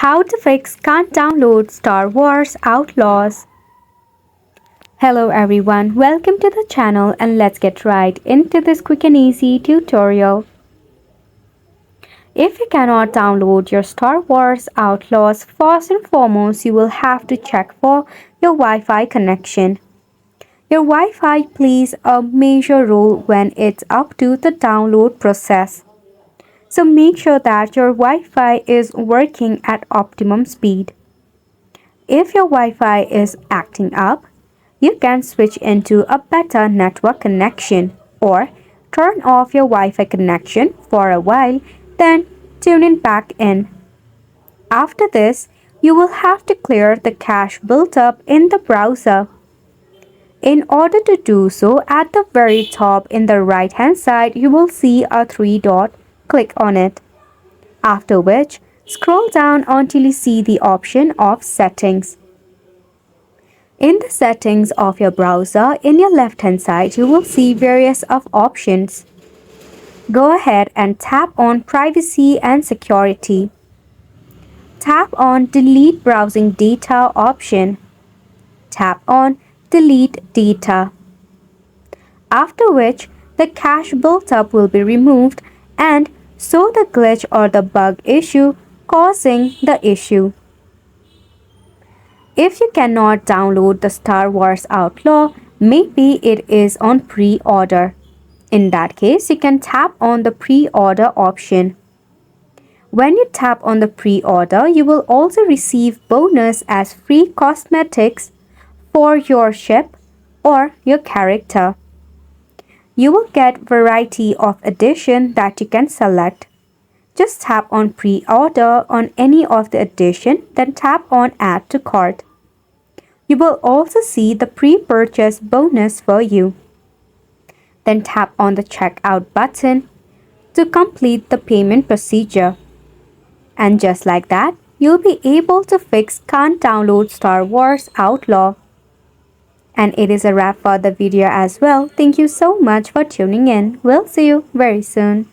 How to fix can't download Star Wars Outlaws. Hello everyone, welcome to the channel and let's get right into this quick and easy tutorial. If you cannot download your Star Wars Outlaws, first and foremost you will have to check for your Wi-Fi connection. Your Wi-Fi plays a major role when it's up to the download process. So make sure that your Wi-Fi is working at optimum speed. If your Wi-Fi is acting up, you can switch into a better network connection or turn off your Wi-Fi connection for a while, then tune in back in. After this, you will have to clear the cache built up in the browser. In order to do so, at the very top in the right hand side, you will see a three dot. Click on it. After which, scroll down until you see the option of Settings. In the settings of your browser, in your left hand side, you will see various of options. Go ahead and tap on Privacy and Security. Tap on Delete Browsing Data option. Tap on Delete Data. After which, the cache built up will be removed and so the glitch or the bug issue causing the issue. If you cannot download the Star Wars Outlaw, maybe it is on pre-order. In that case, you can tap on the pre-order option. When you tap on the pre-order, you will also receive bonus as free cosmetics for your ship or your character. You will get variety of edition that you can select. Just tap on pre-order on any of the edition, then tap on add to cart. You will also see the pre-purchase bonus for you. Then tap on the checkout button to complete the payment procedure. And just like that, you'll be able to fix can't download Star Wars Outlaw. And it is a wrap for the video as well. Thank you so much for tuning in. We'll see you very soon.